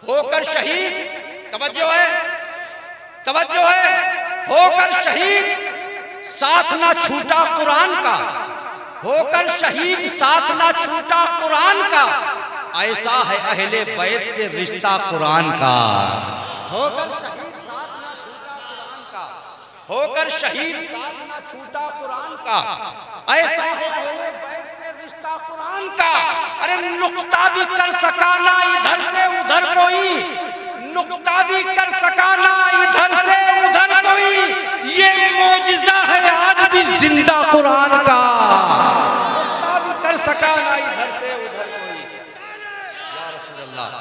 ہو کر شہید، توجہ ہے، توجہ ہے، ہو کر شہید ساتھ نہ چھوٹا قرآن کا، ہو کر شہید ساتھ نہ چھوٹا قرآن کا، ایسا ہے اہل بیت سے رشتہ قرآن کا۔ ہو کر شہید ساتھ نہ چھوٹا قرآن کا، ہو کر شہید ساتھ نہ چھوٹا قرآن کا، ایسا ہے اہل بیت سے رشتہ قرآن کا۔ ارے نقطہ بھی کر سکا نہ ادھر سے ادھر کوئی، نقطہ بھی کر سکا نہ ادھر سے ادھر کوئی، یہ معجزہ ہے آج بھی زندہ قرآن کا۔ نقطہ بھی کر سکا نہ ادھر سے ادھر کوئی، یا رسول اللہ۔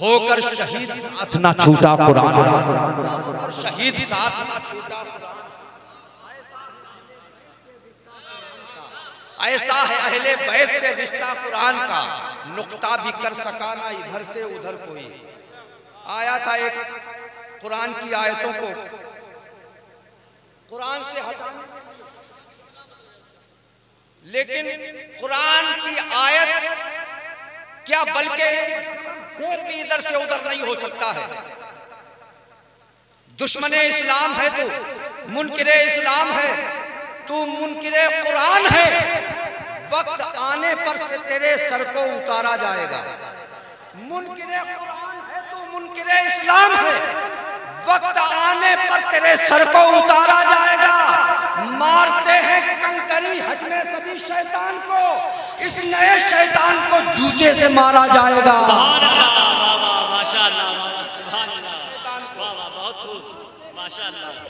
ہو کر شہید ساتھ نہ چھوٹا قرآن، ہو کر شہید ساتھ نہ چھوٹا قرآن، ایسا ہے اہل بیت سے رشتہ قرآن کا، نقطہ بھی کر سکا نہ ادھر سے ادھر کوئی۔ آیا تھا ایک قرآن کی آیتوں کو قرآن سے ہٹانے، لیکن قرآن کی آیت کیا بلکہ پھر بھی ادھر سے ادھر نہیں ہو سکتا ہے۔ دشمن اسلام ہے تو، منکر اسلام ہے تو، منکر قرآن ہے، وقت آنے پر سے تیرے سر کو اتارا جائے گا۔ منکر قرآن ہے تو، منکر اسلام ہے، وقت آنے پر تیرے سر کو اتارا جائے گا۔ مارتے ہیں کنکری حجم سبھی شیطان کو، اس نئے شیطان کو جوتے سے مارا جائے گا۔ سبحان اللہ، واہ واہ، ماشاء اللہ، واہ واہ، سبحان اللہ، واہ واہ، بہت خوب، ماشاء اللہ۔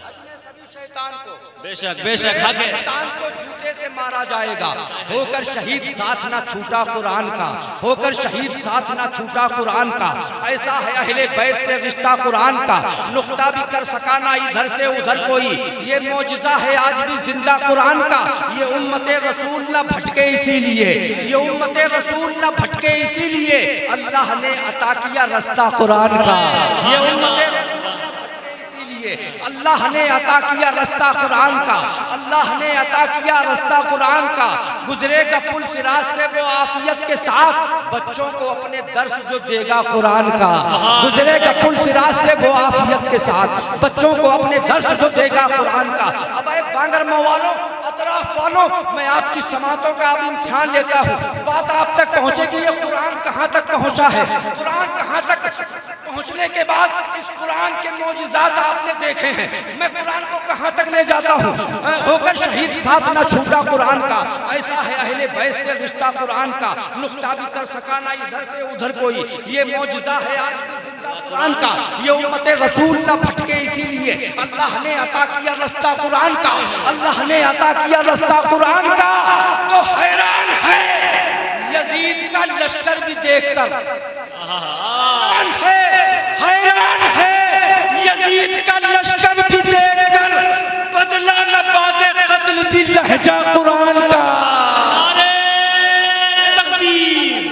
شیطان کو بے شک بے شک حق ہے، شیطان کو جوتے سے مارا جائے گا۔ ہو کر شہید ساتھ نہ چھوٹا قرآن کا، ہو کر شہید ساتھ نہ چھوٹا قرآن کا، ایسا ہے اہل بیت سے رشتہ قرآن کا، نقطہ بھی کر سکا نہ ادھر سے ادھر کوئی، یہ معجزہ ہے آج بھی زندہ قرآن کا۔ یہ امت رسول نہ بھٹکے اسی لیے، یہ امت رسول نہ بھٹکے اسی لیے اللہ نے عطا کیا رستہ قرآن کا۔ یہ امت رسول اللہ نے عطا کیا رستہ قرآن کا، اللہ نے عطا کیا رستہ قرآن کا۔ گزرے گا پل صراط سے وہ عافیت کے ساتھ، بچوں کو اپنے درس جو دے گا قرآن کا۔ گزرے گا پل صراط سے وہ عافیت کے ساتھ، بچوں کو اپنے درس جو دے گا قرآن کا۔ اب اے بانگرمو والوں، اطراف والوں، میں آپ کی سماعتوں کا اب امتحان لیتا ہوں، بات آپ تک پہنچے گی یہ قرآن کہاں تک پہنچا ہے، قرآن کہاں تک پہنچنے کے بعد اس قرآن کے معجزات آپ نے دیکھے ہیں، میں قرآن کو کہاں تک لے جاتا ہوں۔ ہو کر شہید ساتھ نہ چھوٹا قرآن کا، ایسا ہے اہل بیت سے رشتہ قرآن کا، نقطہ بھی کر سکا نہ ادھر سے ادھر کوئی، یہ معجزہ ہے آج بھی زندہ قرآن کا۔ یہ امت رسول نہ بھٹکے اسی لیے اللہ نے عطا کیا رستہ قرآن کا، اللہ نے عطا کیا رستہ قرآن کا۔ تو حیران ہے یزید کا لشکر بھی دیکھ کر، حیران ہے یزید کا لشکر بھی دیکھ کر، بدلہ نہ پاتے قتل بھی لہجہ قرآن کا۔ نعرہ تکبیر،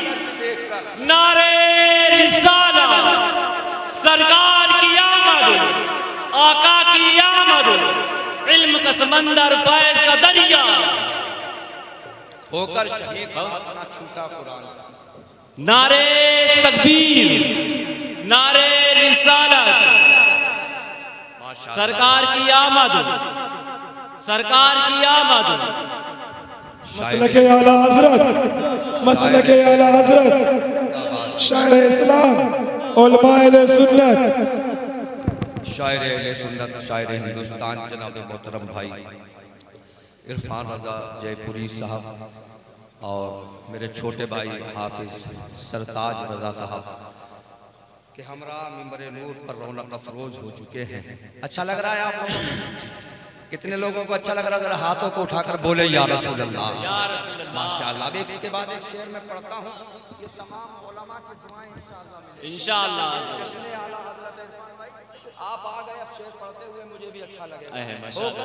نعرہ رسالت، سرکار کی آمد، آقا کی آمد، علم کا سمندر، فیض کا دریا۔ ہو کر شہید ساتھ نہ چھوٹا قرآن کا۔ نعرہ تکبیر، نعرہ رسالت، سرکار کی آمد، سرکار کی آمد۔ مسلک اعلیٰ حضرت، مسلک اعلیٰ حضرت، شاعر اسلام، علماء اہل سنت، شاعر اہل سنت، شاعر ہندوستان جناب محترم بھائی عرفان رضا جے پوری صاحب، اور میرے چھوٹے بھائی حافظ سرتاج رضا صاحب کہ ہمراہ ممبر نور پر رونق افروز ہو چکے ہیں۔ اچھا لگ رہا ہے آپ لوگوں کو؟ کتنے لوگوں کو اچھا لگ رہا ہے؟ ذرا ہاتھوں کو اٹھا کر بولے یا رسول اللہ، یا رسول اللہ، ماشاءاللہ۔ اب اس کے بعد ایک شعر میں پڑھتا ہوں، یہ تمام علماء کی دعائیں انشاءاللہ ملیں گی۔ انشاءاللہ۔ جشن اعلیٰ حضرت عرفان بھائی، آپ آ گئے، اب شعر پڑھتے ہوئے مجھے بھی اچھا لگے گا۔ ماشاءاللہ۔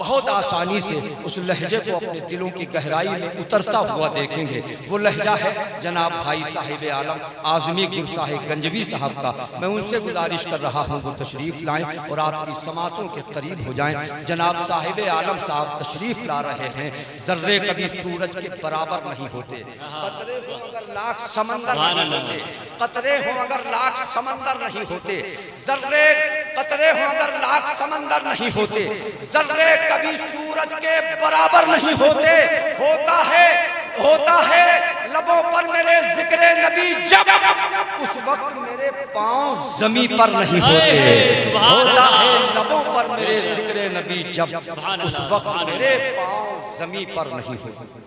بہت آسانی سے اس لہجے کو اپنے دلوں کی گہرائی میں اترتا ہوا دیکھیں گے۔ وہ لہجہ ہے جناب بھائی صاحب عالم اعظمی گرساہ گنجوی صاحب کا۔ میں ان سے گزارش کر رہا ہوں وہ تشریف لائیں اور آپ کی سماعتوں کے قریب ہو جائیں۔ جناب صاحب عالم صاحب تشریف لا رہے ہیں۔ ذرے کبھی سورج کے برابر نہیں ہوتے، قطرے ہوں اگر لاکھ سمندر نہیں ہوتے، قطرے ہوں اگر لاکھ سمندر نہیں ہوتے، ذرے قطرے ہوں اگر لاکھ سمندر نہیں ہوتے، ذرے کبھی سورج کے برابر نہیں ہوتے۔ ہوتا ہے لبوں پر میرے ذکر نبی جب، اس وقت میرے پاؤں زمین پر نہیں ہوتے۔ ہوتا ہے لبوں پر میرے ذکر نبی جب، اس وقت میرے پاؤں زمین پر نہیں ہوتے۔